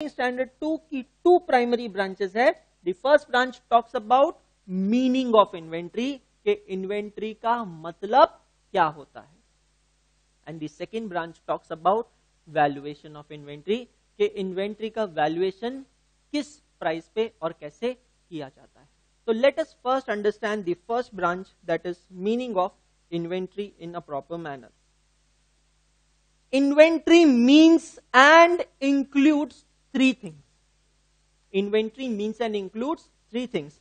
Standard 2 की 2 primary branches है. The first branch talks about meaning of inventory, के inventory का मतलब क्या होता है. And the second branch talks about valuation of inventory, के इन्वेंट्री का वैल्यूएशन किस प्राइस पे और कैसे किया जाता है. तो let us first understand the first branch, that is meaning of inventory in a proper manner. Inventory means and includes three things. Inventory means and includes three things.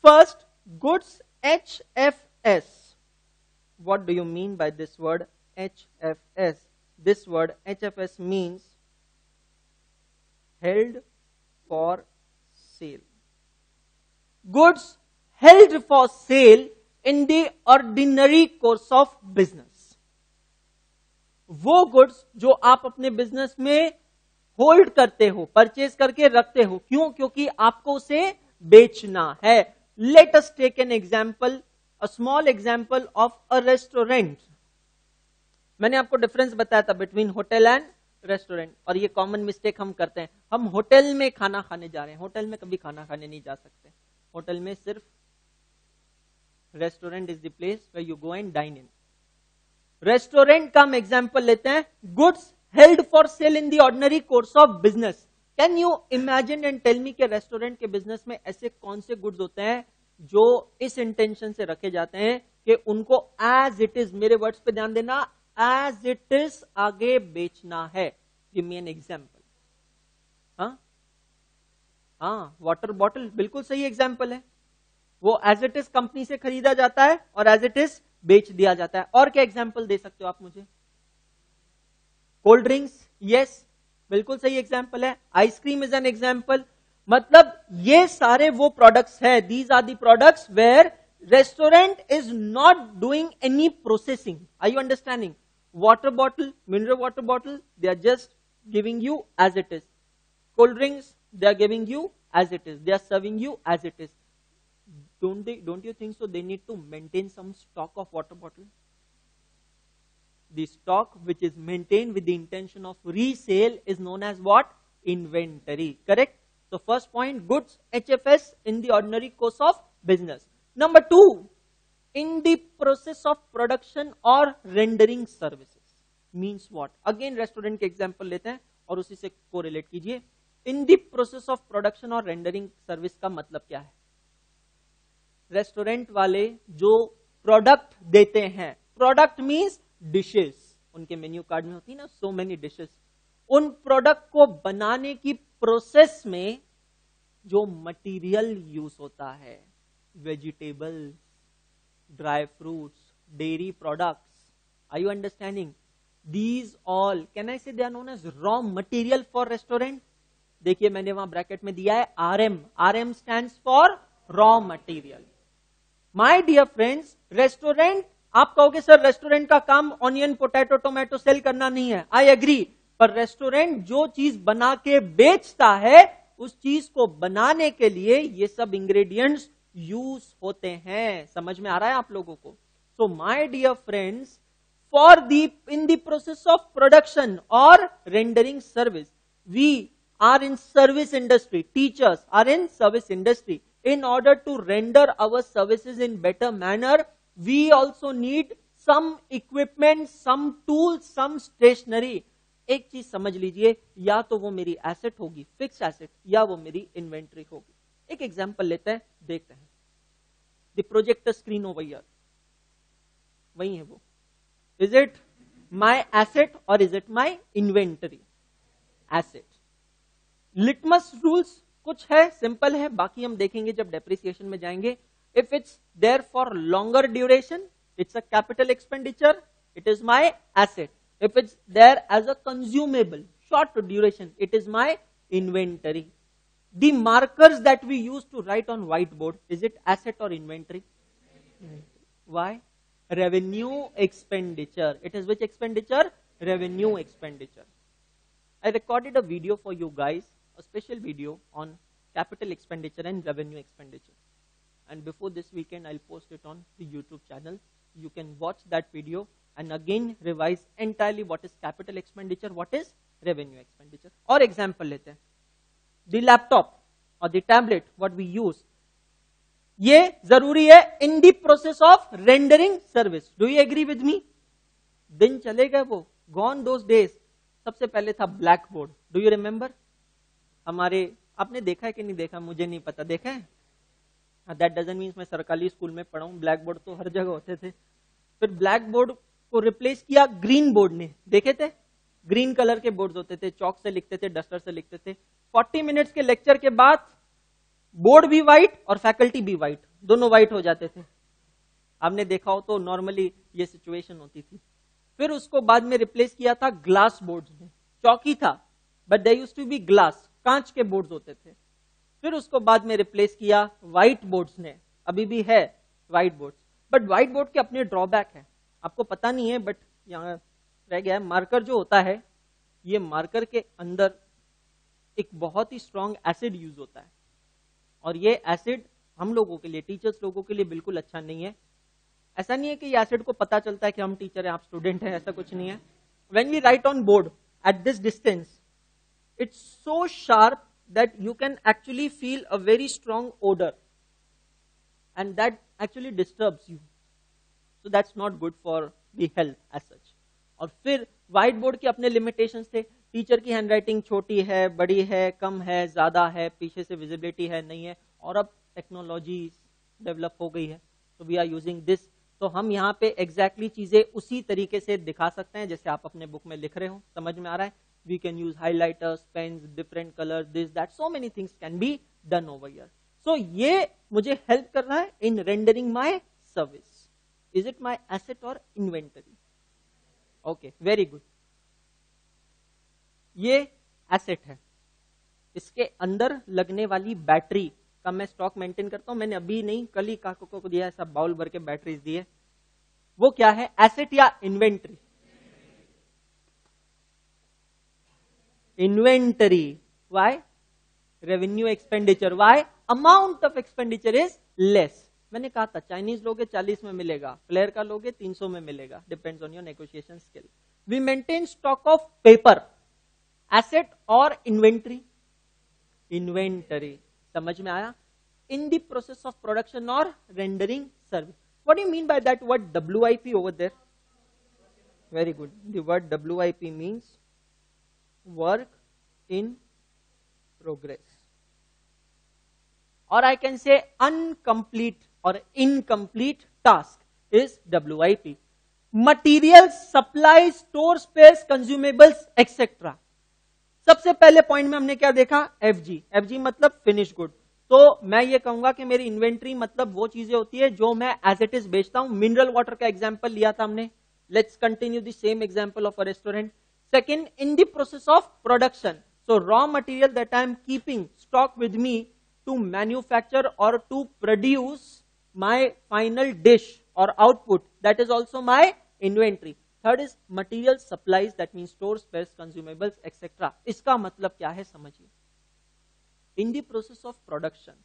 First, goods HFS. What do you mean by this word HFS? This word HFS means held for sale. Goods held for sale in the ordinary course of business. वो goods जो आप अपने business में hold करते हो, purchase करके रखते हो. क्यों? क्योंकि आपको उसे बेचना है. Let us take an example, a small example of a restaurant. मैंने आपको डिफरेंस बताया था बिटवीन होटल एंड रेस्टोरेंट, और ये कॉमन मिस्टेक हम करते हैं. हम होटल में खाना खाने जा रहे हैं, होटल में कभी खाना खाने नहीं जा सकते. होटल में सिर्फ, restaurant is the place where you go and dine in. Restaurant का हम एग्जांपल लेते हैं. Goods held for sale in the ordinary course of business. Can you imagine and tell me के रेस्टोरेंट के बिजनेस में ऐसे कौन से गुड्स होते हैं जो इस इंटेंशन से रखे जाते हैं कि उनको एज इट इज, मेरे वर्ड्स पे ध्यान देना, एज इट इज आगे बेचना है. Give me an example. हाँ, वाटर बॉटल बिल्कुल सही एग्जांपल है. वो एज इट इज कंपनी से खरीदा जाता है और एज इट इज बेच दिया जाता है. और क्या एग्जाम्पल दे सकते हो आप मुझे? कोल्ड ड्रिंक्स, यस, बिल्कुल सही एग्जाम्पल है. Ice cream is an example. मतलब ये सारे वो प्रोडक्ट्स है, these are the products where restaurant is not doing any processing. Are you understanding? Water bottle, mineral water bottle, they are just giving you as it is. Cold drinks, they are giving you as it is, they are serving you as it is. Don't you think so they need to maintain some stock of water bottle? The stock which is maintained with the intention of resale is known as what? Inventory. Correct? So first point, goods HFS in the ordinary course of business. Number 2, in the process of production or rendering services means what? Again restaurant के example लेते हैं और उसी से correlate कीजिए. इन the process of production और rendering service का मतलब क्या है? रेस्टोरेंट वाले जो प्रोडक्ट देते हैं, प्रोडक्ट मींस डिशेस, उनके मेन्यू कार्ड में होती है ना सो मेनी डिशेस. उन प्रोडक्ट को बनाने की प्रोसेस में जो मटेरियल यूज होता है, vegetables, dry fruits, dairy products, are you understanding? These all, can I say they are known as raw material for restaurant. देखिए मैंने वहां ब्रैकेट में दिया है RM. RM stands for raw material. My dear friends, restaurant, आप कहोगे sir restaurant का काम ऑनियन, पोटैटो, टोमेटो सेल करना नहीं है. I agree. पर रेस्टोरेंट जो चीज बना के बेचता है, उस चीज को बनाने के लिए ये सब इंग्रेडिएंट्स यूज होते हैं. समझ में आ रहा है आप लोगों को? So my dear friends, for the in the process of production और rendering service, we are in service industry, teachers are in service industry. In order to render our services in better manner, we also need some equipment, some tools, some stationery. एक चीज समझ लीजिए, या तो वो मेरी asset होगी, fix asset, या वो मेरी इन्वेंट्री होगी. एक एग्जांपल लेते हैं, देखते हैं. The projector screen over here, वही है वो. इज इट माई एसेट और is it my inventory? Asset. Litmus rules कुछ है, सिंपल है, बाकी हम देखेंगे जब डेप्रिसिएशन में जाएंगे. If it's there for longer duration, it's a capital expenditure, it is my asset. If it's there as a consumable, short duration, it is my inventory. The markers that we use to write on white board, is it asset और inventory? Why? Revenue expenditure. It is which expenditure? Revenue expenditure. I recorded a video for you guys, a special video on capital expenditure and revenue expenditure. And before this weekend, I'll post it on the YouTube channel. You can watch that video and again revise entirely what is capital expenditure, what is revenue expenditure. और example लेते हैं. The laptop और the tablet what we use, ये जरूरी है in the process of rendering service. Do you agree with me? दिन चले गए वो, गॉन दोस डेज। सबसे पहले था black board, do you remember? हमारे, आपने देखा है कि नहीं देखा, मुझे नहीं पता, देखा है? दैट डजंट मीन्स मैं सरकारी स्कूल में पढ़ा हूं, ब्लैक बोर्ड तो हर जगह होते थे। फिर ब्लैक बोर्ड को रिप्लेस किया ग्रीन बोर्ड ने, देखे थे? ग्रीन कलर के बोर्ड होते थे, चौक से लिखते थे, डस्टर से लिखते थे। 40 मिनट्स के लेक्चर के बाद बोर्ड भी व्हाइट और फैकल्टी भी व्हाइट, दोनों व्हाइट हो जाते थे। आपने देखा हो तो नॉर्मली ये सिचुएशन होती थी। फिर उसको बाद में रिप्लेस किया था ग्लास बोर्ड्स ने, चौकी था but they used to be glass, कांच के बोर्ड्स होते थे। फिर उसको बाद में रिप्लेस किया व्हाइट बोर्ड्स ने, अभी भी है white boards, but white board के अपने ड्रॉबैक है, आपको पता नहीं है बट यहां रह गया है। मार्कर जो होता है, ये मार्कर के अंदर एक बहुत ही स्ट्रॉन्ग एसिड यूज होता है, और ये एसिड हम लोगों के लिए, टीचर्स लोगों के लिए बिल्कुल अच्छा नहीं है। ऐसा नहीं है कि ये एसिड को पता चलता है कि हम टीचर हैं, आप स्टूडेंट हैं, ऐसा कुछ नहीं है। When we write on board at this distance, it's so sharp that you can actually feel a very strong odor, and that actually disturbs you, so that's not good for the health as such. और फिर white board के अपने limitations थे, teacher की handwriting छोटी है, बड़ी है, कम है, ज्यादा है, पीछे से विजिबिलिटी है, नहीं है, और अब टेक्नोलॉजी डेवलप हो गई है, तो वी आर यूजिंग दिस। तो हम यहाँ पे एग्जैक्टली चीजें उसी तरीके से दिखा सकते हैं जैसे आप अपने बुक में लिख रहे हो, समझ में आ रहा है? We can use highlighters, pens, different colors, this, that, so many things can be done over here. So ये मुझे help कर रहा है in rendering my service. Is it my asset or inventory? Okay, very good. ये asset है, इसके अंदर लगने वाली बैटरी का मैं स्टॉक मेंटेन करता हूं। मैंने अभी नहीं, कल ही काको को दिया, ऐसा बाउल भर के बैटरीज दिए। वो क्या है, एसेट या inventory? Inventory. Why? Revenue expenditure. Why? Amount of expenditure is less. मैंने कहा था चाइनीज लोगे 40 में मिलेगा, प्लेयर का लोगे 300 में मिलेगा, depends on your negotiation skill. We maintain stock of paper, asset और इन्वेंट्री? इन्वेंटरी। समझ में आया? In the process of production और rendering service. What do you mean by that word WIP over there? Very good. The word WIP means work in progress, or I can say incomplete or incomplete task is WIP. Materials, supplies, store spares, consumables, etc. सबसे पहले point में हमने क्या देखा? FG मतलब finish good. तो मैं ये कहूंगा कि मेरी इन्वेंट्री मतलब वो चीजें होती है जो मैं एज इट इज बेचता हूं। मिनरल वाटर का एग्जांपल लिया था हमने, let's continue the same example of a restaurant. Second, in the process of production, so raw material that I am keeping stock with me to manufacture or to produce my final dish or output, that is also my inventory. Third is material supplies, that means stores, spares, consumables, etc. इसका मतलब क्या है समझिए। In the process of production,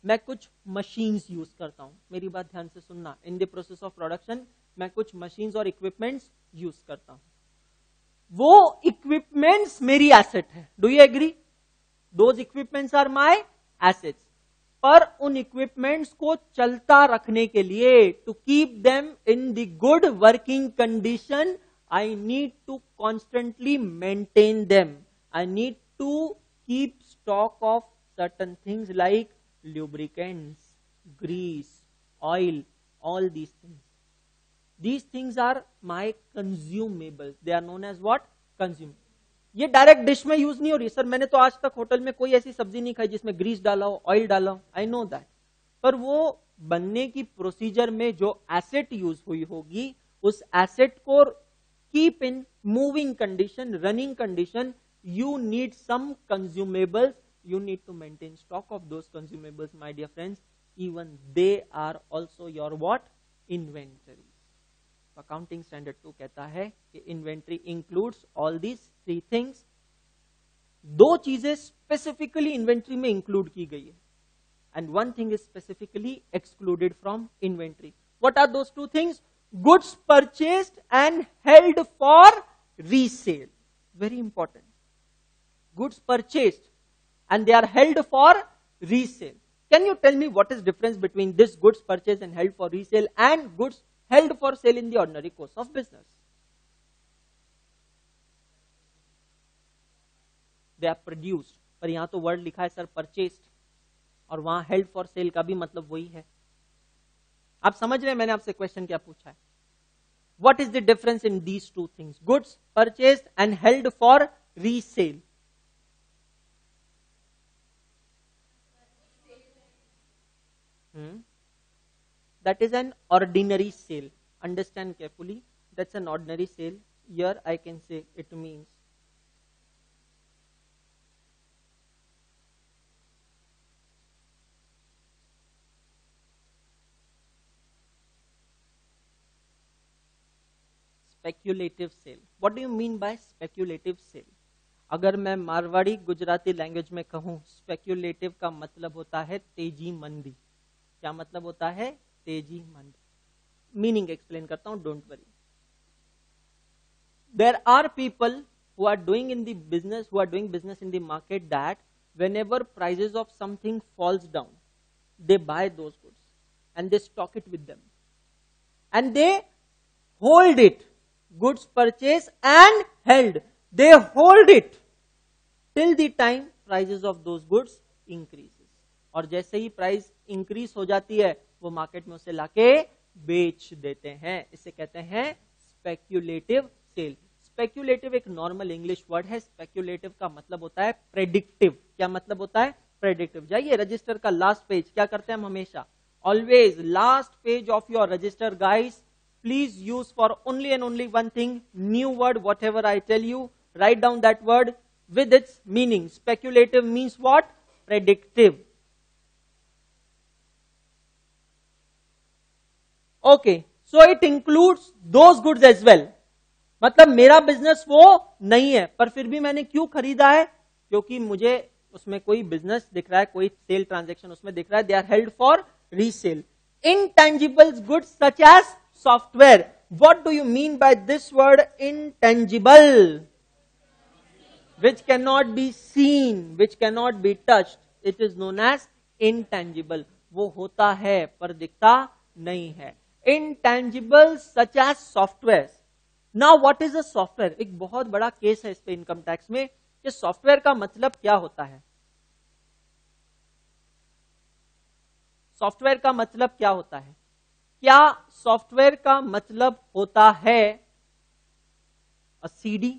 मैं कुछ machines use करता हूं, मेरी बात ध्यान से सुनना। In the process of production, मैं कुछ मशीन्स और इक्विपमेंट्स यूज करता हूं, वो इक्विपमेंट्स मेरी एसेट है। Do you agree? Those equipments are my assets. पर उन इक्विपमेंट्स को चलता रखने के लिए, to keep them in the good working condition, I need to constantly maintain them. I need to keep stock of certain things like lubricants, grease, oil, all these things. These things are my consumables. They are known as what? Consumables. ये direct dish में use नहीं हो रही। Sir मैंने तो आज तक hotel में कोई ऐसी सब्जी नहीं खाई जिसमें ग्रीस डाला हो, ऑयल डाला हो। I know that. पर वो बनने की प्रोसीजर में जो एसेट यूज हुई होगी, उस एसेट को keep in moving condition, running condition, you need some consumables. You need to maintain stock of those consumables, my dear friends. Even they are also your what? Inventory. Accounting standard 2 कहता है कि inventory includes all these three things. दो चीजें specifically inventory में include की गई है, and one thing is specifically excluded from inventory. What are those two things? Goods purchased and held for resale. Very important. Goods purchased. and they are held for resale. Can you tell me what is difference between this goods purchased and held for resale and goods held for sale in the ordinary course of business? They are produced, पर यहां तो word लिखा है sir purchased, और वहां held for cell का भी मतलब वही है. आप समझ रहे हैं मैंने आपसे क्वेश्चन क्या पूछा है? What is the difference in these two things? Goods purchased and held for resale. That is an ordinary sale. Understand carefully. That's an ordinary sale. Here I can say it means speculative sale. What do you mean by speculative sale? अगर मैं Marwari Gujarati language में कहूं, speculative का मतलब होता है तेजी मंदी. क्या मतलब होता है? तेजी मंदी. मीनिंग एक्सप्लेन करता हूं, don't worry. There are people who are doing in the business, who are doing business in the market, that whenever prices of something falls down, they buy those goods and they stock it with them and they hold it. Goods purchased and held. They hold it till the time prices of those goods increases. और जैसे ही price increase हो जाती है, वो market में उसे लाके बेच देते हैं. इसे कहते हैं स्पेक्यूलेटिव सेल. स्पेक्यूलेटिव एक नॉर्मल इंग्लिश वर्ड है. स्पेक्यूलेटिव का मतलब होता है प्रेडिक्टिव. क्या मतलब होता है? प्रेडिक्टिव. जाइए रजिस्टर का लास्ट पेज. क्या करते हैं हम हमेशा? Always last page of your register guys, please use for only and only one thing, new word, whatever I tell you, write down that word with its meaning. Speculative means what? Predictive. Okay, so it includes those goods as well. मतलब मेरा business वो नहीं है, पर फिर भी मैंने क्यों खरीदा है? क्योंकि मुझे उसमें कोई बिजनेस दिख रहा है, कोई सेल ट्रांजैक्शन उसमें दिख रहा है. They are held for resale. Intangible goods such as software. What do you mean by this word intangible? Which cannot be seen, which cannot be touched. It is known as intangible. वो होता है पर दिखता नहीं है. Intangible such as software. Now what is a software? एक बहुत बड़ा केस है इस पे इनकम टैक्स में कि सॉफ्टवेयर का मतलब क्या होता है. सॉफ्टवेयर का मतलब क्या होता है? क्या सॉफ्टवेयर का मतलब होता है अ सीडी?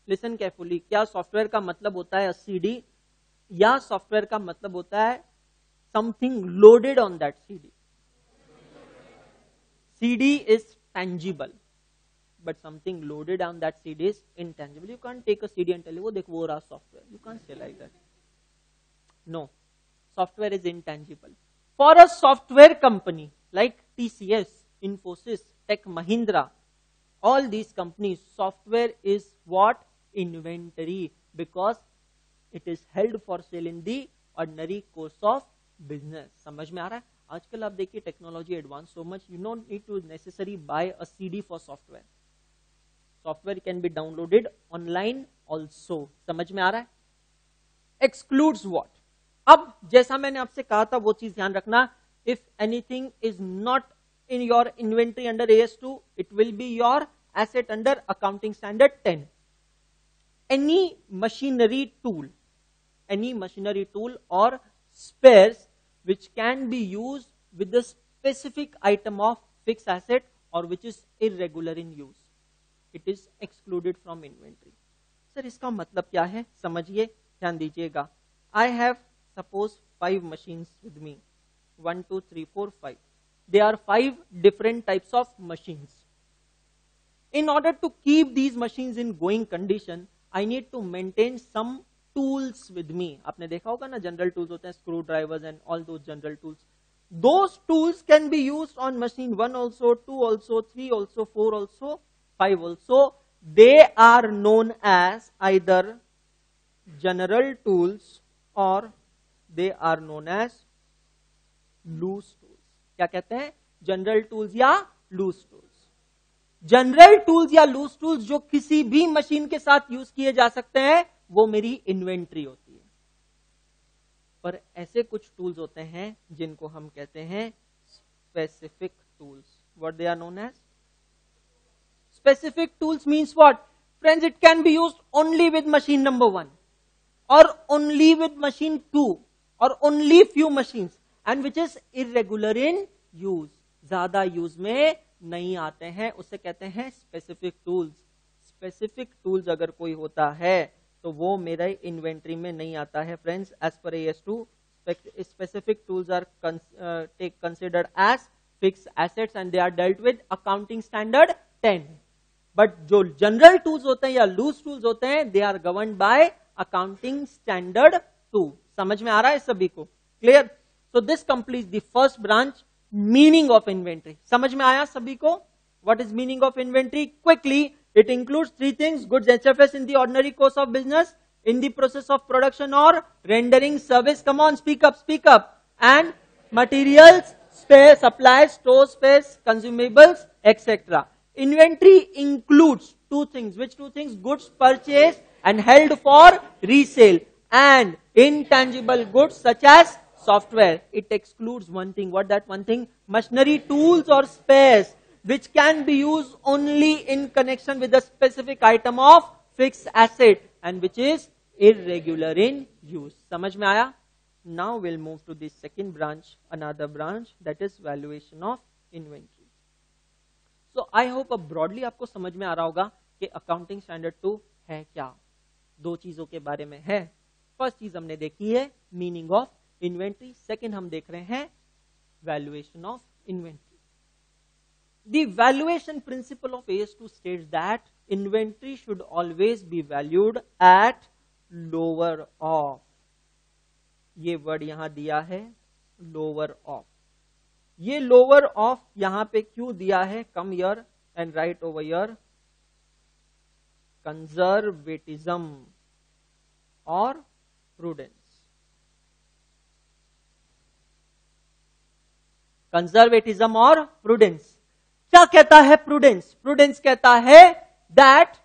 Listen carefully. क्या सॉफ्टवेयर का मतलब होता है अ सीडी, या सॉफ्टवेयर का मतलब होता है something loaded on that CD? CD is tangible, but something loaded on that CD is intangible. You can't take a CD and tell you, oh, देखो वो रहा software. You can't say like that. No, software is intangible. For a software company like TCS, Infosys, Tech Mahindra, all these companies, software is what? Inventory, because it is held for sale in the ordinary course of business. समझ में आ रहा है? आजकल आप देखिए technology advance so much, you don't need to necessary buy a CD for software. Software can be downloaded online also. समझ में आ रहा है? Excludes what? अब जैसा मैंने आपसे कहा था वो चीज ध्यान रखना. If anything is not in your inventory under AS2, it will be your asset under accounting standard 10. Any machinery tool और spares which can be used with the specific item of fixed asset or which is irregular in use, it is excluded from inventory. Sir इसका मतलब क्या है? समझिए, ध्यान दीजिएगा. I have suppose 5 machines with me. 1, 2, 3, 4, 5. There are 5 different types of machines. In order to keep these machines in going condition, I need to maintain some tools with me. आपने देखा होगा ना, जनरल टूल्स होते हैं, screw drivers and all those general tools. Those tools can be used on machine 1 also, 2 also, 3 also, 4 also, 5 also. They are known as either general tools or they are known as loose tools. क्या कहते हैं? General tools या loose tools. General tools या loose tools जो किसी भी machine के साथ यूज किए जा सकते हैं, वो मेरी इन्वेंट्री होती है. पर ऐसे कुछ टूल्स होते हैं जिनको हम कहते हैं specific tools. What they are known as specific tools means what? Friends, it can be used only with machine number 1 or only with machine 2 or only few machines and which is irregular in use. ज्यादा use में नहीं आते हैं, उससे कहते हैं specific tools. Specific tools अगर कोई होता है तो वो मेरे इन्वेंट्री में नहीं आता है. Friends, as per AS2 specific tools are considered as fixed assets and they are dealt with accounting standard 10. But जो जनरल टूल्स होते हैं या लूज टूल्स होते हैं they are governed by accounting standard 2. समझ में आ रहा है सभी को? Clear? So this complete the first branch, meaning of inventory. समझ में आया सभी को? What is meaning of inventory? Quickly, it includes 3 things: goods HFS in the ordinary course of business, in the process of production or rendering service. Come on, speak up. And materials, space, supplies, store space, consumables, etc. Inventory includes 2 things. Which 2 things? Goods purchased and held for resale and intangible goods such as software. It excludes 1 thing. What that 1 thing? Machinery, tools or space which can be used only in connection with a specific item of fixed asset and which is irregular in use. समझ में आया? Now we'll move to the second branch, another branch that is valuation of inventory. So I hope अब broadly आपको समझ में आ रहा होगा कि accounting standard 2 है क्या. 2 चीजों के बारे में है. फर्स्ट चीज हमने देखी है meaning of inventory. सेकेंड हम देख रहे हैं valuation of inventory. The valuation principle of AS2 states that inventory should always be valued at lower of. ये वर्ड यहां दिया है lower of. ये lower of यहां पे क्यों दिया है? Come here and write over here conservatism or prudence. Conservatism और prudence. क्या कहता है prudence? Prudence कहता है that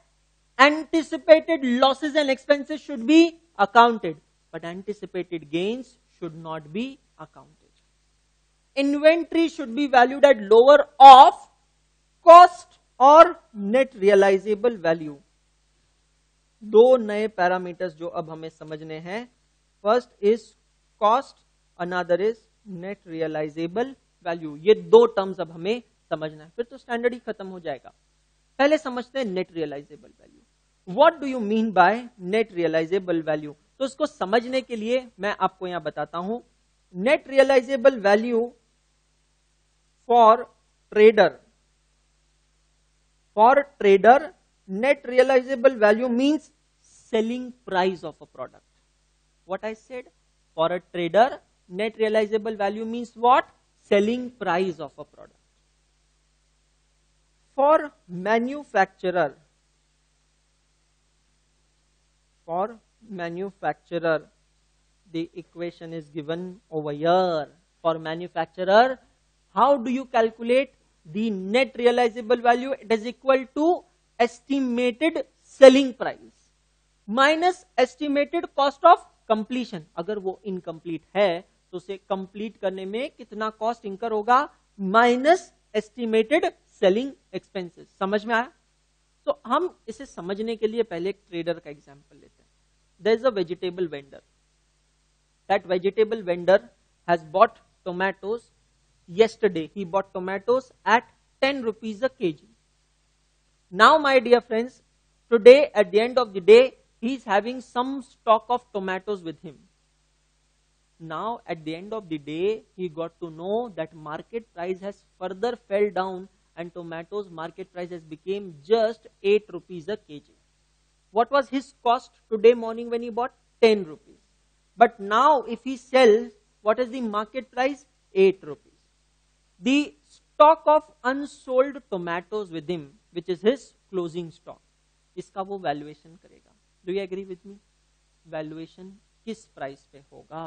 anticipated losses and expenses should be accounted, but anticipated gains should not be accounted. Inventory should be valued at lower of cost or net realizable value. 2 नए parameters जो अब हमें समझने हैं. First is cost, another is net realizable value. ये 2 terms अब हमें समझना है, फिर तो स्टैंडर्ड ही खत्म हो जाएगा. पहले समझते हैं net realizable value. What do you mean by net realizable value? तो इसको समझने के लिए मैं आपको यहां बताता हूं. Net realizable value for trader, net realizable value means selling price of a product. What I said? For a trader, net realizable value means what? Selling price of a product. For manufacturer, the equation is given over here. For manufacturer, how do you calculate the net realizable value? It is equal to estimated selling price minus estimated cost of completion. अगर वो incomplete है तो उसे complete करने में कितना cost incur होगा, minus estimated selling expenses. समझ में आया? तो हम इसे समझने के लिए पहले एक ट्रेडर का एग्जांपल लेते हैं. There is a vegetable vendor. That vegetable vendor has bought tomatoes. yesterday he bought tomatoes at 10 rupees a kg. Now, my dear friends, today at the end of the day, he is having some stock of tomatoes with him. Now, at the end of the day, he got to know that market price has further fell down and tomatoes market price has become just 8 rupees a kg. What was his cost today morning when he bought? 10 rupees. But now, if he sells, what is the market price? 8 rupees. The stock of unsold tomatoes with him, which is his closing stock, इसका वो valuation करेगा. Do you agree with me? Valuation किस price पे होगा?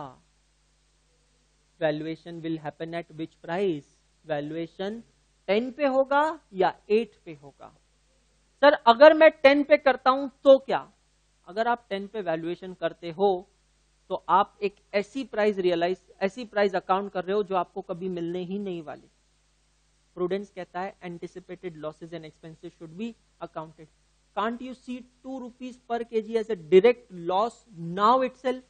Valuation will happen at which price? Valuation 10 पे होगा या 8 पे होगा? सर अगर मैं 10 पे करता हूं तो क्या? अगर आप 10 पे वैल्यूएशन करते हो तो आप एक ऐसी प्राइस अकाउंट कर रहे हो जो आपको कभी मिलने ही नहीं वाली। प्रूडेंस कहता है anticipated losses and expenses should be accounted. Can't you see 2 rupees पर KG as a direct loss now itself?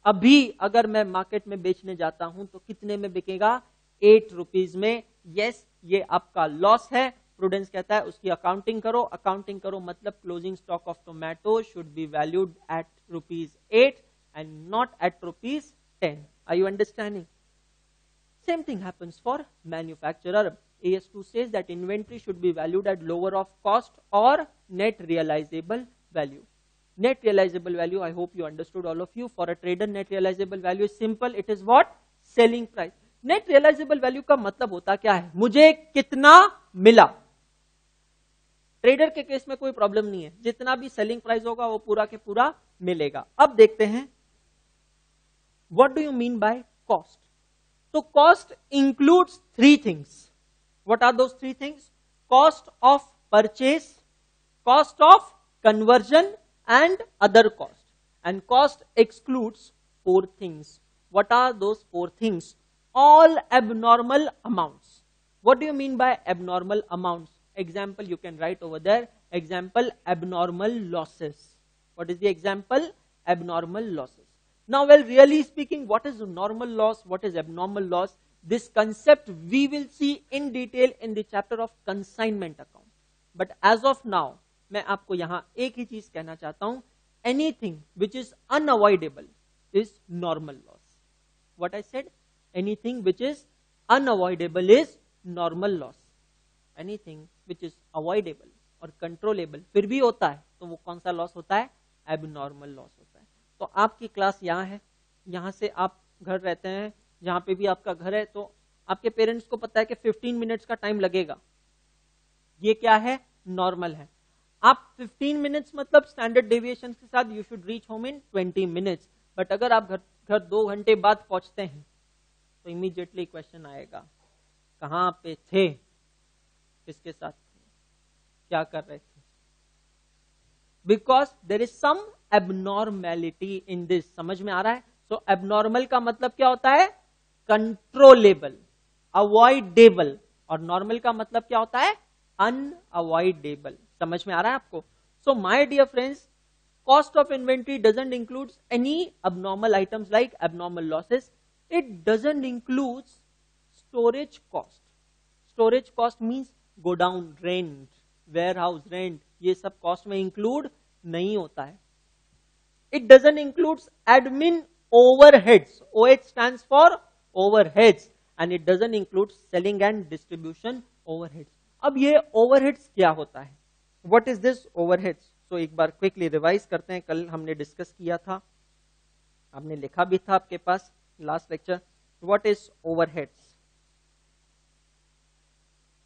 अभी अगर मैं मार्केट में बेचने जाता हूं तो कितने में बिकेगा? 8 रुपीज में। यस, ये आपका लॉस है। प्रूडेंस कहता है उसकी अकाउंटिंग करो मतलब closing stock of tomato should be valued at ₹8 and not at ₹10. Are you understanding? Same thing happens for manufacturer. AS2 says that inventory should be valued at lower of cost or net realizable value. Net realizable value, I hope you understood, all of you. For a trader, net realizable value is simple. It is what? Selling price. Net realizable value का मतलब होता क्या है? मुझे कितना मिला। Trader के case में कोई प्रॉब्लम नहीं है, जितना भी सेलिंग प्राइस होगा वो पूरा के पूरा मिलेगा। अब देखते हैं what do you mean by cost. तो cost includes 3 things. What are those 3 things? Cost of purchase, cost of conversion and other cost. And cost excludes 4 things. What are those 4 things? All abnormal amounts. What do you mean by abnormal amounts? Example you can write over there. Example, abnormal losses. What is the example? Abnormal losses. Now, well, really speaking, what is normal loss? What is abnormal loss? This concept we will see in detail in the chapter of consignment account. But as of now, मैं आपको यहां एक ही चीज कहना चाहता हूं. Anything which is unavoidable is normal loss. What I said? Anything which is unavoidable is normal loss. Anything which is avoidable और controllable फिर भी होता है तो वो कौन सा लॉस होता है? एबनॉर्मल लॉस होता है। तो आपकी क्लास यहाँ है, यहाँ से आप घर रहते हैं, जहां पे भी आपका घर है, तो आपके पेरेंट्स को पता है कि 15 मिनट्स का टाइम लगेगा। ये क्या है? नॉर्मल है। आप 15 मिनट्स मतलब स्टैंडर्ड डेविएशन के साथ you should reach home in 20 minutes. But अगर आप घर 2 घंटे बाद पहुंचते हैं तो इमीडिएटली क्वेश्चन आएगा, कहां पे थे, किसके साथ थे, क्या कर रहे थे? Because there is some abnormality in this. समझ में आ रहा है? सो एबनॉर्मल का मतलब क्या होता है? Controllable, avoidable. और नॉर्मल का मतलब क्या होता है? अनअवॉइडेबल। समझ में आ रहा है आपको? So my dear friends, cost of inventory doesn't include any abnormal items like abnormal losses. It doesn't include storage cost. Storage cost means godown rent, warehouse rent. ये सब cost में include नहीं होता है. It doesn't include admin overheads. OH stands for overheads, and it doesn't include selling and distribution overheads. अब ये overheads क्या होता है? What is this overheads? तो एक बार क्विकली रिवाइज करते हैं। कल हमने डिस्कस किया था, आपने लिखा भी था आपके पास last lecture. What is overheads?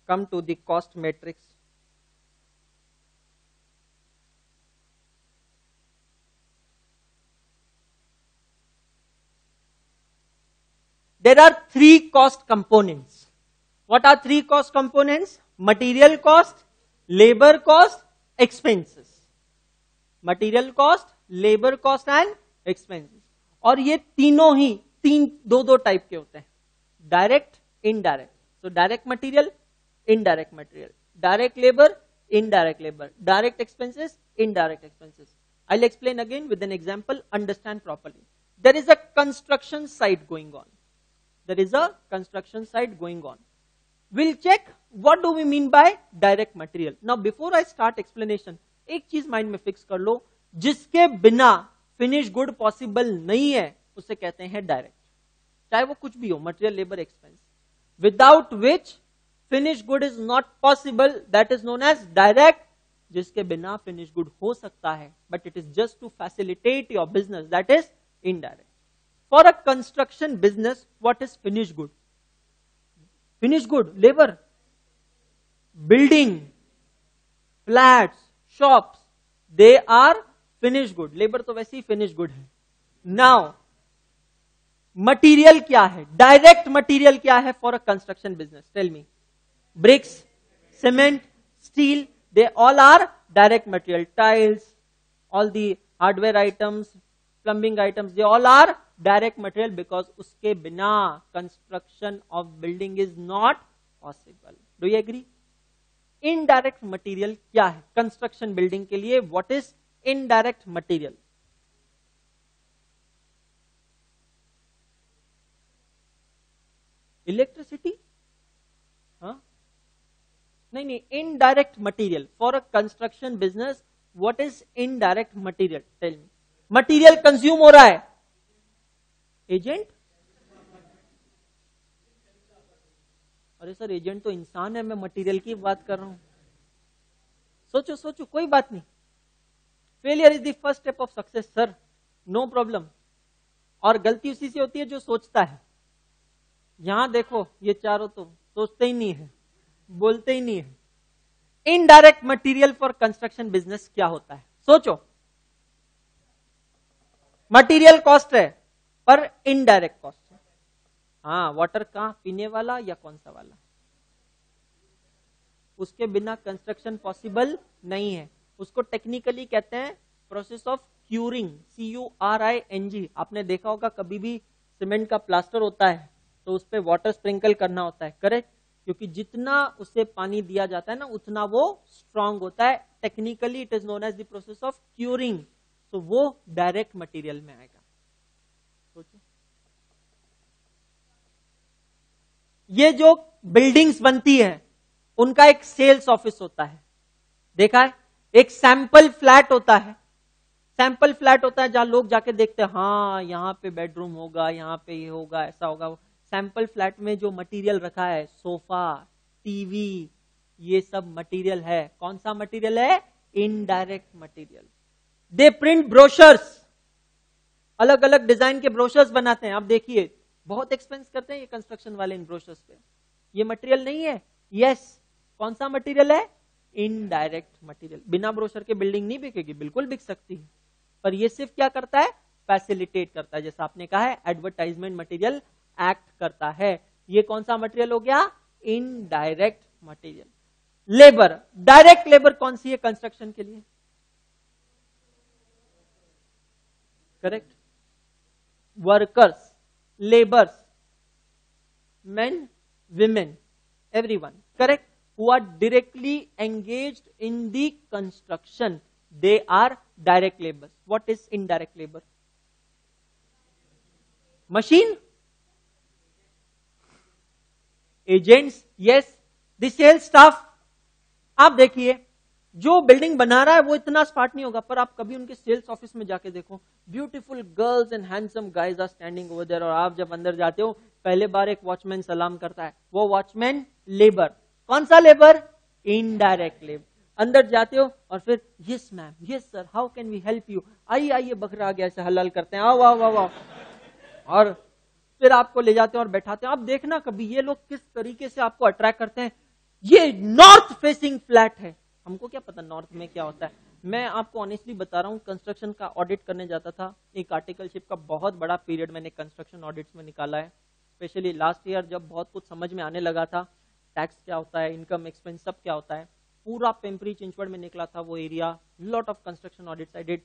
Come to the cost matrix. There are 3 cost components. What are 3 cost components? Material cost, labour cost, expenses. Material cost, labour cost and expenses. और ये तीनों ही दो टाइप के होते हैं, डायरेक्ट, इनडायरेक्ट। तो direct material, indirect material, direct labour, indirect labour, direct expenses, indirect expenses. I will explain again with an example, understand properly. There is a construction site going on. There is a construction site going on. We'll check what do we mean by direct material. Now before I start explanation, एक चीज mind में fix कर लो, जिसके बिना finish good possible नहीं है उसे कहते हैं डायरेक्ट। चाहे वो कुछ भी हो, material, labour, expense. Without which finish good is not possible, that is known as direct. जिसके बिना फिनिश गुड हो सकता है but it is just to facilitate your business, that is indirect. For a construction business, what is finish good? Finish good, labour, building, flats, shops, they are finish good. Labour तो वैसे ही finish good है। Now material क्या है? Direct material क्या है for a construction business? Tell me. Bricks, cement, steel, they all are direct material. Tiles, all the hardware items, plumbing items, they all are direct material, because उसके बिना construction of building is not possible. Do you agree? Indirect material क्या है construction building के लिए? What is indirect material? Electricity? हाँ, नहीं, indirect material for a construction business, what is indirect material? Tell me. Material consume हो रहा है, agent? अरे सर, एजेंट तो इंसान है, मैं मटेरियल की बात कर रहा हूं। सोचो सोचो, कोई बात नहीं। Failure is the first step of success sir, no problem. और गलती उसी से होती है जो सोचता है। यहां देखो, ये चारों तो सोचते ही नहीं है, बोलते ही नहीं है। Indirect material for construction business क्या होता है? सोचो, मटेरियल कॉस्ट है पर इनडायरेक्ट कॉस्ट है। हाँ, वाटर का पीने वाला या कौन सा वाला? उसके बिना कंस्ट्रक्शन पॉसिबल नहीं है। उसको टेक्निकली कहते हैं प्रोसेस ऑफ क्यूरिंग, CURING। आपने देखा होगा कभी भी सीमेंट का प्लास्टर होता है तो उस पर वाटर स्प्रिंकल करना होता है, करेक्ट? क्योंकि जितना उसे पानी दिया जाता है ना, उतना वो स्ट्रांग होता है। Technically it is known as the process of curing. तो वो डायरेक्ट मटेरियल में आएगा। सोचो, ये जो बिल्डिंग्स बनती है उनका एक सेल्स ऑफिस होता है, देखा है? एक सैंपल फ्लैट होता है, सैंपल फ्लैट होता है जहां लोग जाके देखते हैं, हाँ यहां पे बेडरूम होगा, यहां पे ये होगा, ऐसा होगा। सैंपल फ्लैट में जो मटेरियल रखा है, सोफा, टीवी, ये सब मटेरियल है। कौन सा मटेरियल है? Indirect material. दे प्रिंट ब्रोशर्स, अलग अलग डिजाइन के ब्रोशर्स बनाते हैं। आप देखिए, बहुत एक्सपेंस करते हैं ये कंस्ट्रक्शन वाले इन ब्रोशर्स पे। ये मटेरियल नहीं है? यस। कौन सा मटेरियल है? Indirect material. बिना ब्रोशर के बिल्डिंग नहीं बिकेगी, बिल्कुल बिक सकती है, पर ये सिर्फ क्या करता है? फैसिलिटेट करता है। जैसा आपने कहा है, एडवर्टाइजमेंट मटेरियल एक्ट करता है। ये कौन सा मटेरियल हो गया? Indirect material. Labour, direct labour कौन सी है कंस्ट्रक्शन के लिए? Correct, workers, labours, men, women, everyone, correct, who are directly engaged in the construction, they are direct labors. What is indirect labor? Machine, agents, yes, the sales staff. आप देखिए, जो building बना रहा है वो इतना स्मार्ट नहीं होगा, पर आप कभी उनके सेल्स ऑफिस में जाके देखो, beautiful girls and handsome guys are standing over there. और आप जब अंदर जाते हो, पहले बार एक वॉचमैन सलाम करता है, वो वॉचमैन लेबर। कौन सा लेबर? Indirect labour. अंदर जाते हो और फिर yes ma'am, yes sir, how can we help you, आइए आइए, बकरा आ गया, ऐसे हलाल करते हैं, आओ आओ आओ आओ, और फिर आपको ले जाते हैं और बैठाते हैं। आप देखना कभी ये लोग किस तरीके से आपको अट्रैक्ट करते हैं। ये नॉर्थ फेसिंग फ्लैट है। हमको क्या पता नॉर्थ में क्या होता है। मैं आपको ऑनेस्टली बता रहा हूं, कंस्ट्रक्शन का ऑडिट करने जाता था, एक आर्टिकलशिप का बहुत बड़ा पीरियड मैंने कंस्ट्रक्शन ऑडिट्स में निकाला है। स्पेशली लास्ट ईयर जब बहुत कुछ समझ में आने लगा था, टैक्स क्या होता है, इनकम एक्सपेंस सब क्या होता है, पूरा पिंपरी चिंचवड़ में निकला था वो area. Lot of construction audits I did.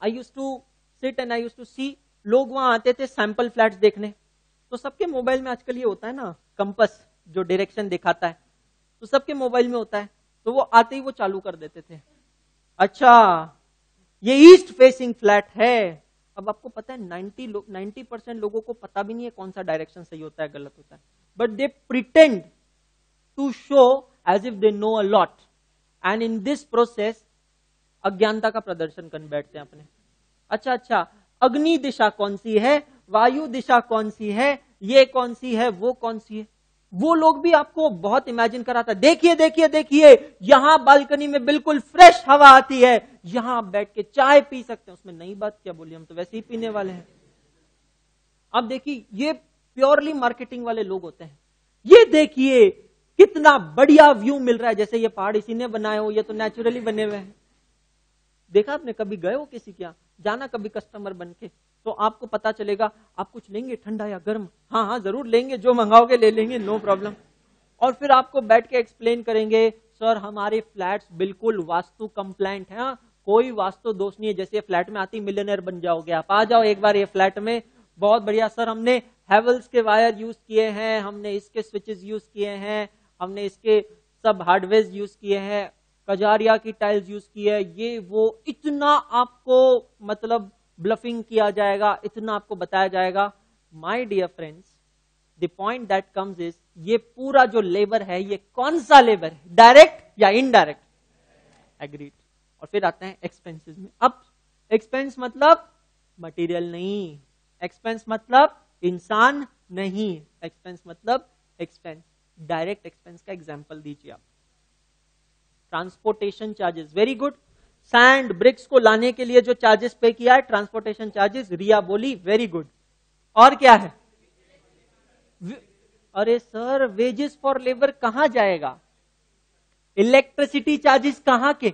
I used to sit and I used to see. लोग वहां आते थे सैंपल फ्लैट्स देखने, तो सबके मोबाइल में आजकल ये होता है ना कंपस, जो डायरेक्शन दिखाता है, तो सबके मोबाइल में होता है, तो वो आते ही वो चालू कर देते थे। अच्छा, ये ईस्ट फेसिंग फ्लैट है। अब आपको पता है 90% लोगों को पता भी नहीं है कौन सा डायरेक्शन सही होता है गलत होता है, but they pretend to show as if they know a lot, and in this process अज्ञानता का प्रदर्शन कर बैठते हैं अपने। अच्छा, अग्नि दिशा कौन सी है, वायु दिशा कौन सी है, ये कौन सी है, वो कौन सी है, वो लोग भी आपको बहुत इमेजिन कराता है। देखिए देखिए देखिए, यहां बालकनी में बिल्कुल फ्रेश हवा आती है, यहां आप बैठ के चाय पी सकते हैं। उसमें नई बात क्या बोली, हम तो वैसे ही पीने वाले हैं। अब देखिए, ये प्योरली मार्केटिंग वाले लोग होते हैं। ये देखिए कितना बढ़िया व्यू मिल रहा है, जैसे ये पहाड़ इसी ने बनाए हो, ये तो नेचुरली बने हुए हैं। देखा आपने, कभी गए हो किसी के यहाँ, जाना कभी कस्टमर बन के, तो आपको पता चलेगा। आप कुछ लेंगे ठंडा या गर्म? हाँ हाँ जरूर लेंगे, जो मंगाओगे ले लेंगे, नो प्रॉब्लम। और फिर आपको बैठ के एक्सप्लेन करेंगे, सर हमारे फ्लैट्स बिल्कुल वास्तु कंप्लायंट है, कोई वास्तव दोष नहीं है। जैसे फ्लैट में आती मिलियनर बन जाओगे आप, आ जाओ एक बार ये फ्लैट में, बहुत बढ़िया सर, हमने हैवेल्स के वायर यूज किए हैं, हमने इसके स्विचेस यूज किए हैं, हमने इसके सब हार्डवेयर यूज किए हैं, कजारिया की टाइल्स यूज की है, ये वो, इतना आपको मतलब ब्लफिंग किया जाएगा, इतना आपको बताया जाएगा। My dear friends, the point that comes is, ये पूरा जो लेबर है ये कौन सा लेबर है, डायरेक्ट या इनडायरेक्ट? एग्रीड। और फिर आते हैं एक्सपेंसेस में। अब एक्सपेंस मतलब मटेरियल नहीं, एक्सपेंस मतलब इंसान नहीं, एक्सपेंस मतलब एक्सपेंस, डायरेक्ट एक्सपेंस का एग्जांपल दीजिए आप। Transportation charges, very good. Sand bricks को लाने के लिए जो चार्जेस पे किया है, ट्रांसपोर्टेशन चार्जेस, रिया बोली, वेरी गुड। और क्या है? अरे सर, वेजेस फॉर लेबर कहां जाएगा? इलेक्ट्रिसिटी चार्जेस कहां के?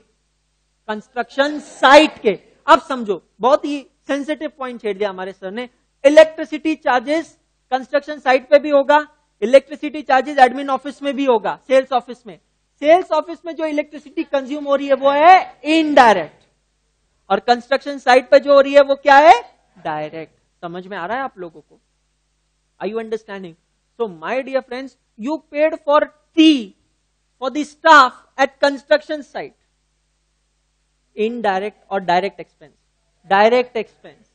कंस्ट्रक्शन साइट के। अब समझो, बहुत ही सेंसिटिव पॉइंट छेड़ दिया हमारे सर ने। इलेक्ट्रिसिटी चार्जेस कंस्ट्रक्शन साइट पे भी होगा, इलेक्ट्रिसिटी चार्जेस एडमिन ऑफिस में भी होगा, सेल्स ऑफिस में। सेल्स ऑफिस में जो इलेक्ट्रिसिटी कंज्यूम हो रही है वो है इनडायरेक्ट, और कंस्ट्रक्शन साइट पे जो हो रही है वो क्या है? डायरेक्ट। समझ में आ रहा है आप लोगों को? Are you understanding? So my dear friends, you paid for tea for the staff at construction site. Indirect और direct expense. Direct expense,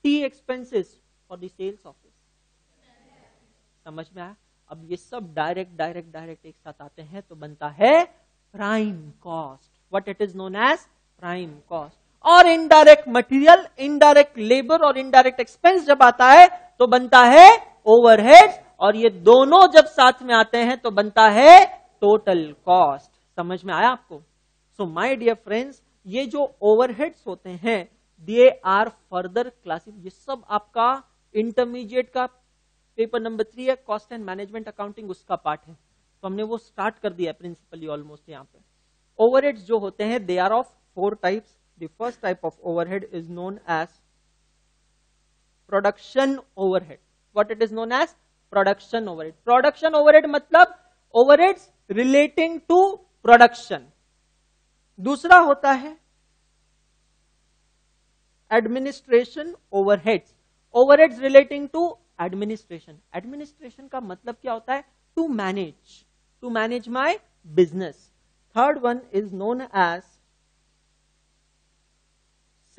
tea expenses for the sales office. समझ में आया? अब ये सब डायरेक्ट डायरेक्ट डायरेक्ट एक साथ आते हैं तो बनता है prime cost, what it is known as prime cost. और इनडायरेक्ट मटेरियल, इनडायरेक्ट लेबर और इनडायरेक्ट एक्सपेंस जब आता है तो बनता है ओवरहेड्स, और ये दोनों जब साथ में आते हैं तो बनता है टोटल कॉस्ट। समझ में आया आपको? सो माय डियर फ्रेंड्स, ये जो ओवरहेड्स होते हैं दे आर फर्दर क्लासिफाइड। ये सब आपका इंटरमीडिएट का पेपर नंबर 3 है, कॉस्ट एंड मैनेजमेंट अकाउंटिंग, उसका पार्ट है, तो हमने वो स्टार्ट कर दिया प्रिंसिपली ऑलमोस्ट। यहाँ पे ओवरहेड्स जो होते हैं they are of 4 types. The first type of overhead is known as production overhead. What it is known as? Production overhead. Production overhead मतलब ओवरहेड्स रिलेटिंग टू प्रोडक्शन। दूसरा होता है administration overheads, overheads relating to administration. Administration का मतलब क्या होता है? To manage my business. Third one is known as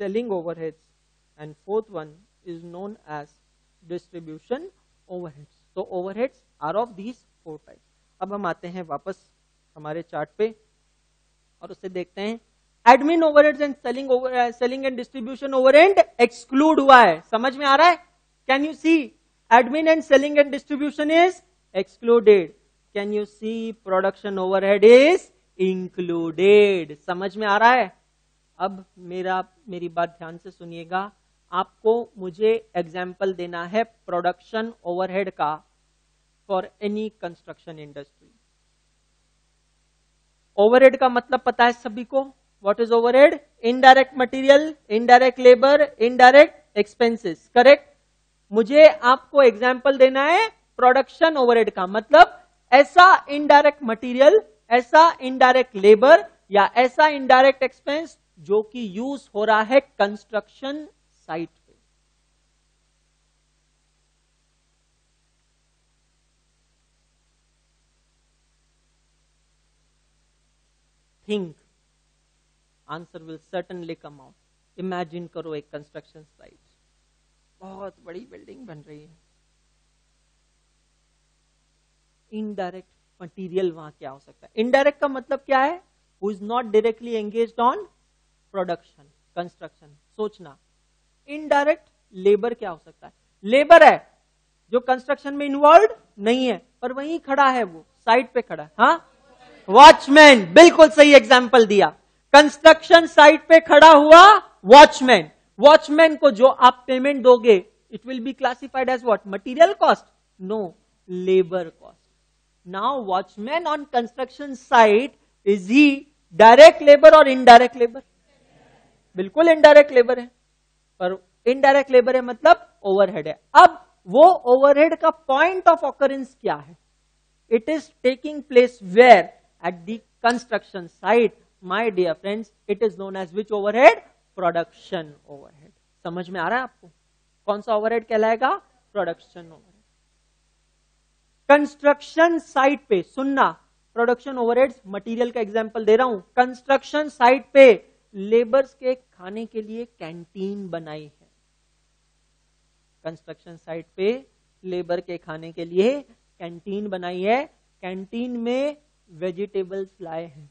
selling overheads and fourth one is known as distribution overheads. तो overheads are of these 4 types. अब हम आते हैं वापस हमारे चार्ट पे और उसे देखते हैं। Admin overheads and selling and distribution overhead exclude हुआ है। समझ में आ रहा है? Can you see? Admin and selling and distribution is excluded. Can you see? Production overhead is included. समझ में आ रहा है? अब मेरी बात ध्यान से सुनिएगा। आपको मुझे एग्जाम्पल देना है प्रोडक्शन ओवरहेड का for any construction industry. Overhead का मतलब पता है सभी को? What is overhead? Indirect material, indirect labour, indirect expenses. Correct? मुझे आपको एग्जाम्पल देना है प्रोडक्शन ओवरहेड का, मतलब ऐसा इनडायरेक्ट मटेरियल, ऐसा इनडायरेक्ट लेबर या ऐसा इनडायरेक्ट एक्सपेंस जो कि यूज हो रहा है कंस्ट्रक्शन साइट पे। Think, answer will certainly come out. Imagine करो एक कंस्ट्रक्शन साइट, बहुत बड़ी बिल्डिंग बन रही है, इनडायरेक्ट मटेरियल वहां क्या हो सकता है? इनडायरेक्ट का मतलब क्या है? Who is not directly engaged on production, construction. सोचना, इनडायरेक्ट लेबर क्या हो सकता है? लेबर है जो कंस्ट्रक्शन में इन्वॉल्व नहीं है पर वहीं खड़ा है, वो साइट पे खड़ा है। हाँ, वॉचमैन, बिल्कुल सही एग्जाम्पल दिया। कंस्ट्रक्शन साइट पे खड़ा हुआ वॉचमैन। वॉचमैन को जो आप पेमेंट दोगे, it will be classified as what? Material cost? No, labour cost. Now watchman on construction site, is he direct labour और इनडायरेक्ट लेबर? बिल्कुल इनडायरेक्ट लेबर है, पर इनडायरेक्ट लेबर है मतलब ओवरहेड है। अब वो ओवरहेड का पॉइंट ऑफ ऑकरेंस क्या है? It is taking place where? At the construction site. My dear friends, it is known as which overhead? Production overhead. समझ में आ रहा है आपको? कौन सा ओवरहेड कहलाएगा? Production overhead. कंस्ट्रक्शन साइट पे, सुनना, प्रोडक्शन ओवरहेड्स, मटेरियल का एग्जांपल दे रहा हूं। कंस्ट्रक्शन साइट पे लेबर्स के खाने के लिए कैंटीन बनाई है। कंस्ट्रक्शन साइट पे लेबर के खाने के लिए कैंटीन बनाई है। कैंटीन में वेजिटेबल्स लाए हैं।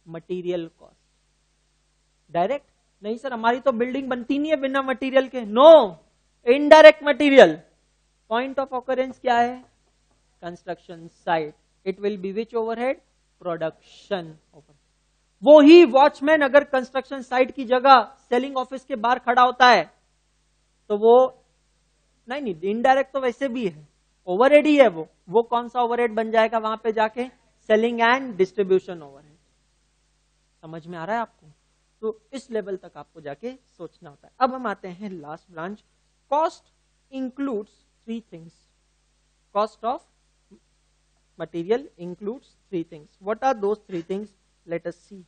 Material cost. डायरेक्ट नहीं सर, हमारी तो बिल्डिंग बनती नहीं है बिना मटेरियल के। No, indirect material. Point of occurrence क्या है? Construction site. It will be which overhead? Production overhead. वो ही वॉचमैन अगर कंस्ट्रक्शन साइट की जगह सेलिंग ऑफिस के बाहर खड़ा होता है तो वो नहीं, इनडायरेक्ट तो वैसे भी है, ओवरहेड ही है वो कौन सा ओवरहेड बन जाएगा वहां पे जाके? Selling and distribution overhead. समझ में आ रहा है आपको? तो इस लेवल तक आपको जाके सोचना होता है। अब हम आते हैं last branch. Cost includes three things. Cost of material includes three things. What are those three things? Let us see.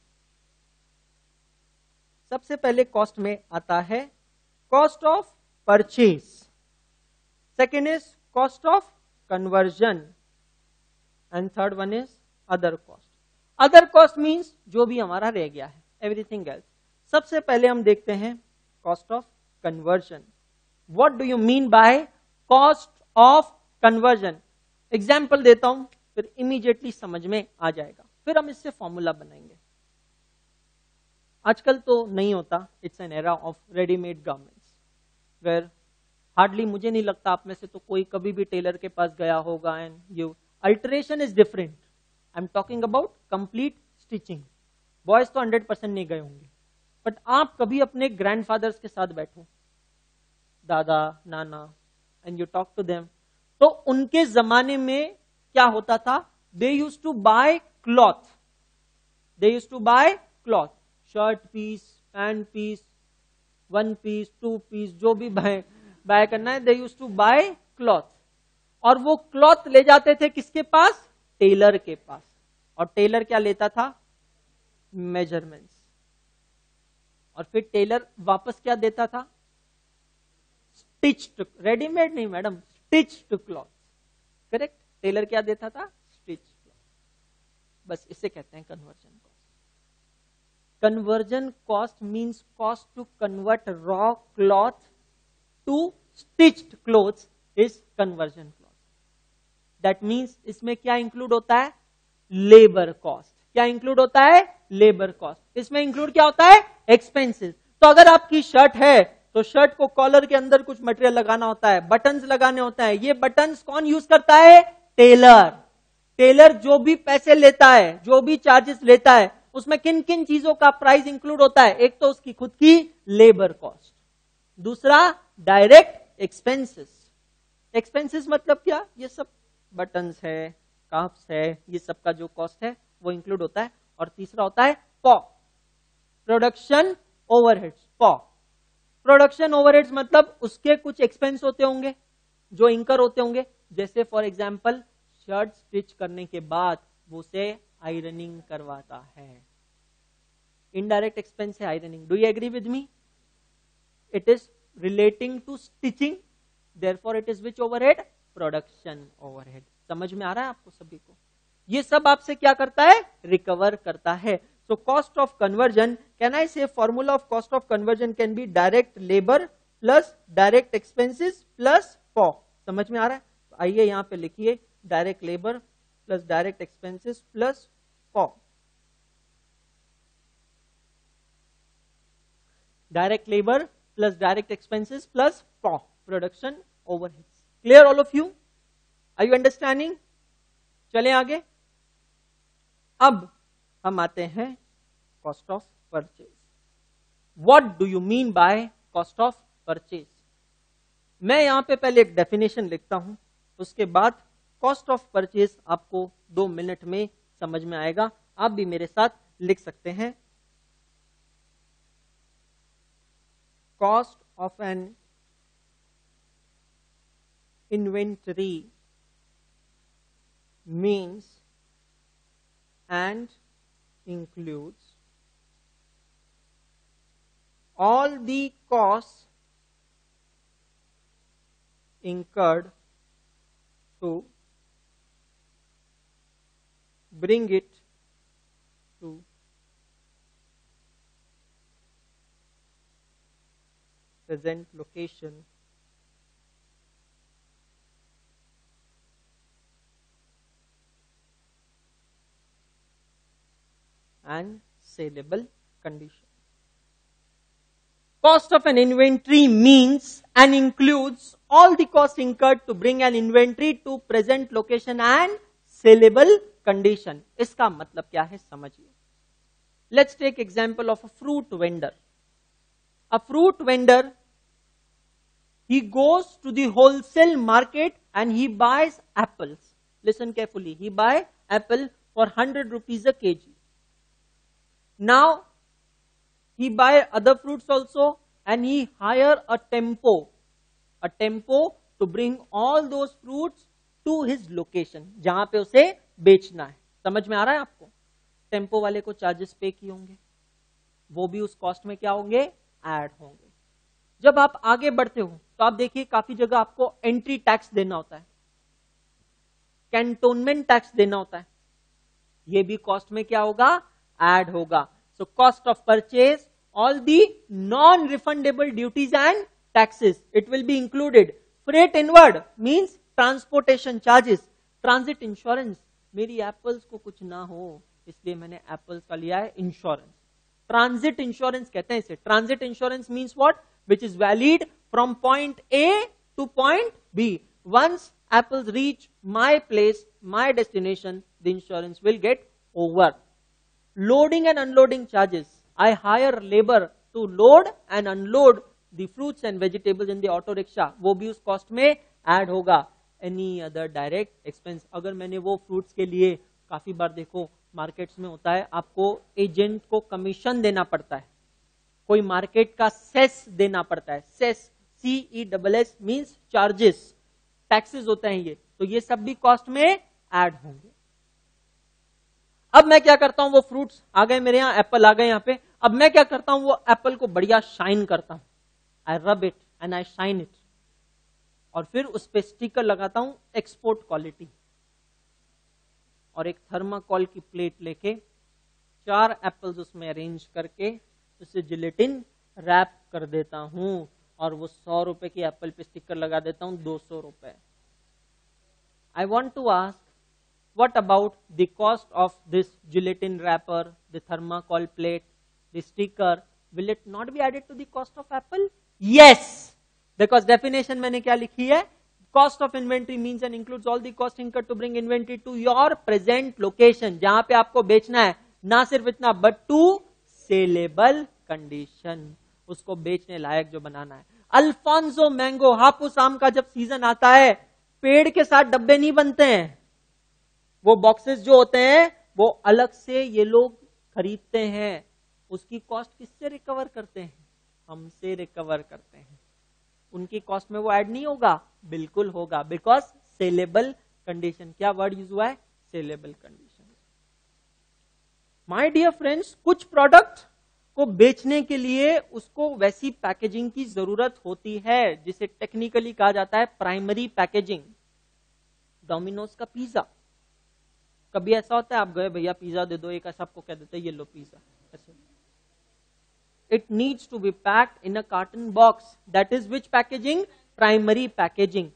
सबसे पहले कॉस्ट में आता है cost of purchase, second is cost of conversion, and third one is other cost. Other cost means जो भी हमारा रह गया है, एवरीथिंग एल्स। सबसे पहले हम देखते हैं cost of conversion. What do you mean by cost of conversion? Example देता हूं, फिर इमीडिएटली समझ में आ जाएगा, फिर हम इससे फॉर्मूला बनाएंगे। आजकल तो नहीं होता, it's an era of readymade garments where hardly, मुझे नहीं लगता आप में से तो कोई कभी भी टेलर के पास गया होगा and you alteration is different. I am talking about complete stitching. Boys तो 100% नहीं गए होंगे, बट आप कभी अपने ग्रैंडफादर्स के साथ बैठो, दादा नाना, and you talk to them, तो उनके जमाने में क्या होता था? They used to buy cloth. They used to buy cloth, shirt piece, pant piece, one piece, two piece, जो भी बाय करना है, they used to buy cloth. और वो क्लॉथ ले जाते थे किसके पास? टेलर के पास। और टेलर क्या लेता था? मेजरमेंट्स। और फिर टेलर वापस क्या देता था? स्टिच्ड, रेडीमेड नहीं madam, stitched cloth. Correct? Tailor क्या देता था? Stitched cloth. बस इसे कहते हैं conversion cost. Conversion cost means cost to convert raw cloth to stitched clothes is conversion cost. That means इसमें क्या इंक्लूड होता है? Labour cost. क्या इंक्लूड होता है? Labour cost. इसमें इंक्लूड क्या होता है? एक्सपेंसेस। तो अगर आपकी शर्ट है तो शर्ट को कॉलर के अंदर कुछ मटेरियल लगाना होता है, बटन्स लगाने होता है। ये बटन्स कौन यूज करता है? टेलर। टेलर जो भी पैसे लेता है, जो भी चार्जेस लेता है, उसमें किन किन चीजों का प्राइस इंक्लूड होता है? एक तो उसकी खुद की लेबर कॉस्ट, दूसरा डायरेक्ट एक्सपेंसेस। एक्सपेंसेस मतलब क्या? ये सब बटन्स है, काफ्स है, ये सब का जो कॉस्ट है वो इंक्लूड होता है। और तीसरा होता है पॉ, प्रोडक्शन ओवरहेड्स। पॉ, प्रोडक्शन ओवरहेड्स मतलब उसके कुछ एक्सपेंस होते होंगे जो इंकर होते होंगे, जैसे फॉर एग्जांपल शर्ट स्टिच करने के बाद वो उसे आयरनिंग करवाता है, इनडायरेक्ट एक्सपेंस है ironing. Do you agree with me? It is relating to stitching, therefore it is which overhead? Production overhead. समझ में आ रहा है आपको सभी को? ये सब आपसे क्या करता है? रिकवर करता है। So cost of conversion, can I say formula of cost of conversion can be direct labour plus direct expenses plus POH. समझ में आ रहा है? तो आइए यहां पे लिखिए, direct labour plus direct expenses plus POH. Direct labour plus direct expenses plus POH, production overheads. Clear all of you? Are you understanding? चलें आगे। अब हम आते हैं cost of purchase. What do you mean by cost of purchase? मैं यहां पे पहले एक डेफिनेशन लिखता हूं, उसके बाद कॉस्ट ऑफ परचेज आपको 2 मिनट में समझ में आएगा। आप भी मेरे साथ लिख सकते हैं। Cost of an inventory means and includes all the costs incurred to bring it to present location and saleable condition. Cost of an inventory means and includes all the costs incurred to bring an inventory to present location and saleable condition. इसका मतलब क्या है समझिए. Let's take example of a fruit vendor. A fruit vendor, he goes to the wholesale market and he buys apples. Listen carefully. He buys apple for 100 rupees a kg. Now, he buy other fruits also and he hire a tempo to bring all those fruits to his location, जहां पे उसे बेचना है. समझ में आ रहा है आपको? टेम्पो वाले को चार्जेस पे किए होंगे, वो भी उस कॉस्ट में क्या होंगे, ऐड होंगे. जब आप आगे बढ़ते हो तो आप देखिए काफी जगह आपको एंट्री टैक्स देना होता है, कैंटोनमेंट टैक्स देना होता है, ये भी कॉस्ट में क्या होगा, ऐड होगा. सो cost of purchase, all the non-refundable duties and taxes, it will be included. Freight inward means transportation charges, transit insurance. मेरी एप्पल्स को कुछ ना हो इसलिए मैंने एप्पल्स का लिया है इंश्योरेंस. ट्रांजिट इंश्योरेंस कहते हैं इसे. Transit insurance means what, which is valid from point A to point B. Once apples reach my place, my destination, the insurance will get over. Loading and unloading charges, I hire labor to load and unload the fruits and vegetables in the auto rickshaw, वो भी उस cost में add होगा. Any other direct expense, अगर मैंने वो fruits के लिए, काफी बार देखो मार्केट्स में होता है, आपको एजेंट को कमीशन देना पड़ता है, कोई मार्केट का सेस देना पड़ता है. Cess, CESS means charges, taxes होते हैं ये, तो ये सब भी कॉस्ट में ऐड होंगे. अब मैं क्या करता हूं, वो फ्रूट्स आ गए मेरे यहां, एप्पल आ गए यहां पे. अब मैं क्या करता हूं, वो एप्पल को बढ़िया शाइन करता हूं. I rub it and I shine it, और फिर उस पे स्टिकर लगाता हूं एक्सपोर्ट क्वालिटी, और एक थर्माकोल की प्लेट लेके 4 एप्पल्स उसमें अरेंज करके उसे जिलेटिन रैप कर देता हूं, और वो 100 रुपए की एप्पल पे स्टिकर लगा देता हूं 200 रुपए. I want to ask, what about the cost of this gelatin wrapper, the thermocol plate, the sticker? Will it not be added to the cost of apple? Yes, because definition मैंने क्या लिखी है, cost of inventory means and includes all the cost incurred to bring inventory to your present location, जहां पे आपको बेचना है. ना सिर्फ इतना, but to saleable condition, उसको बेचने लायक जो बनाना है. अल्फांसो मैंगो, हापुस आम का जब सीजन आता है, पेड़ के साथ डब्बे नहीं बनते हैं, वो बॉक्सेस जो होते हैं वो अलग से ये लोग खरीदते हैं. उसकी कॉस्ट किससे रिकवर करते हैं, हमसे रिकवर करते हैं. उनकी कॉस्ट में वो ऐड नहीं होगा, बिल्कुल होगा, बिकॉज सेलेबल कंडीशन. क्या वर्ड यूज हुआ है, saleable condition. My dear friends, कुछ प्रोडक्ट को बेचने के लिए उसको वैसी पैकेजिंग की जरूरत होती है जिसे टेक्निकली कहा जाता है प्राइमरी पैकेजिंग. डोमिनोज का पिज्जा, कभी ऐसा होता है आप गए, भैया पिज्जा दे दो, एक ऐसा आपको कह देते हैं ये लो पिज्जा, ऐसे. It needs to be packed in a carton box, that is which packaging, primary packaging.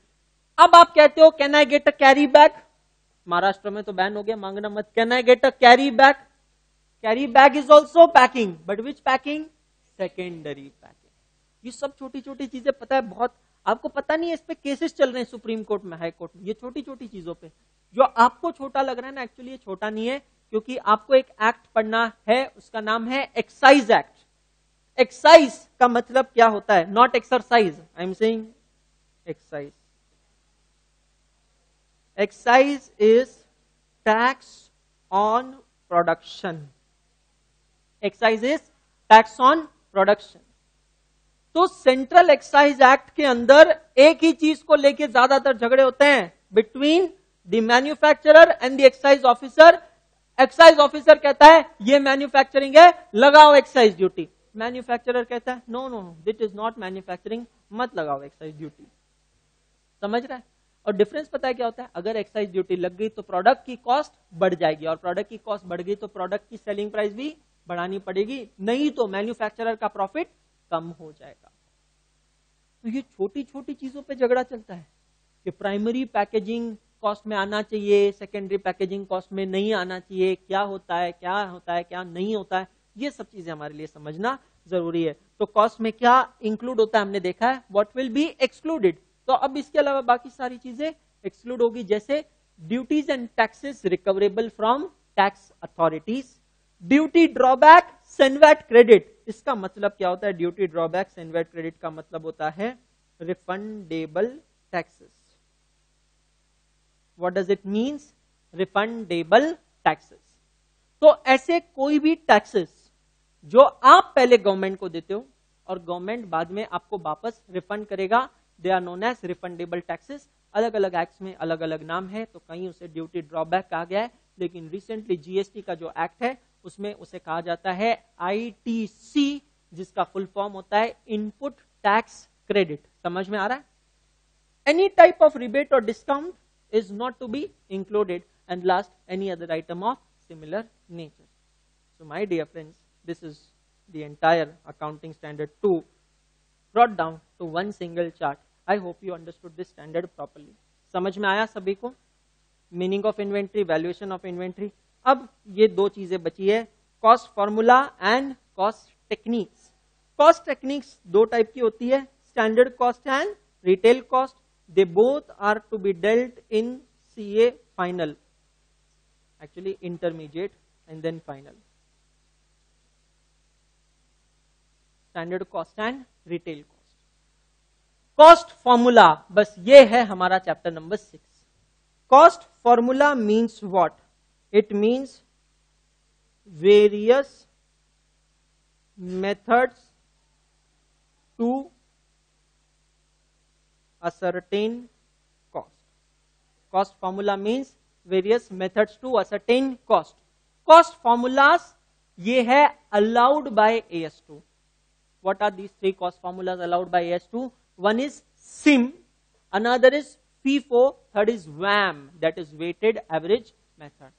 अब आप कहते हो can I get a carry bag, Maharashtra में तो बैन हो गया, मांगना मत. Can I get a carry bag, carry bag is also packing, but which packing, secondary packing. ये सब छोटी छोटी चीजें, पता है बहुत, आपको पता नहीं है, इस पे केसेस चल रहे हैं सुप्रीम कोर्ट में, हाई कोर्ट में, ये छोटी छोटी चीजों पे. जो आपको छोटा लग रहा है ना, एक्चुअली ये छोटा नहीं है, क्योंकि आपको एक एक्ट पढ़ना है, उसका नाम है एक्साइज एक्ट. एक्साइज का मतलब क्या होता है, not exercise, I am saying excise. Excise is tax on production. Excise is tax on production. तो सेंट्रल एक्साइज एक्ट के अंदर एक ही चीज को लेके ज्यादातर झगड़े होते हैं between the manufacturer and the excise officer. Excise officer कहता है ये मैन्युफैक्चरिंग है, लगाओ एक्साइज ड्यूटी। मैन्युफैक्चरर कहता है no no no, that is not manufacturing, मत लगाओ एक्साइज ड्यूटी। समझ रहा है? और डिफरेंस पता है क्या होता है? अगर एक्साइज ड्यूटी लग गई तो प्रोडक्ट की कॉस्ट बढ़ जाएगी, और प्रोडक्ट की कॉस्ट बढ़ गई तो प्रोडक्ट की सेलिंग प्राइस भी बढ़ानी पड़ेगी, नहीं तो मैन्युफैक्चरर का प्रॉफिट कम हो जाएगा। तो ये छोटी छोटी चीजों पे झगड़ा चलता है कि प्राइमरी पैकेजिंग कॉस्ट में आना चाहिए, सेकेंडरी पैकेजिंग कॉस्ट में नहीं आना चाहिए, क्या होता है क्या होता है क्या नहीं होता है, ये सब चीजें हमारे लिए समझना जरूरी है। तो कॉस्ट में क्या इंक्लूड होता है हमने देखा है, व्हाट विल बी एक्सक्लूडेड। तो अब इसके अलावा बाकी सारी चीजें एक्सक्लूड होगी, जैसे duties and taxes recoverable from tax authorities, duty drawback, CENVAT credit. इसका मतलब क्या होता है? ड्यूटी ड्रॉबैक सेनवैट क्रेडिट का मतलब होता है refundable taxes. What does it means? Refundable taxes. तो ऐसे कोई भी टैक्सेस जो आप पहले गवर्नमेंट को देते हो और गवर्नमेंट बाद में आपको वापस रिफंड करेगा, they are known as refundable taxes. अलग अलग एक्ट्स में अलग अलग नाम है, तो कहीं उसे ड्यूटी ड्रॉबैक कहा गया है, लेकिन रिसेंटली जीएसटी का जो एक्ट है उसमें उसे कहा जाता है आईटीसी, जिसका फुल फॉर्म होता है इनपुट टैक्स क्रेडिट। समझ में आ रहा है? एनी टाइप ऑफ रिबेट और discount is not to be included, and last any other item of similar nature. So my dear friends, this is the entire accounting standard 2 brought down to one single chart. I hope you understood this standard properly. समझ में आया सभी को? Meaning of inventory, valuation of inventory. अब ये दो चीजें बची है, cost formula and cost techniques. Cost techniques दो टाइप की होती है, standard cost and retail cost. They both are to be dealt in CA final, actually intermediate and then final. Standard cost and retail cost. Cost formula, बस ये है हमारा chapter number 6। Cost formula means what? It means various methods to ascertain cost. Cost formula means various methods to ascertain cost. Cost formulas ये है allowed by AS2. What are these three cost formulas allowed by AS2? One is SIM, another is FIFO, third is WAM, that is weighted average method.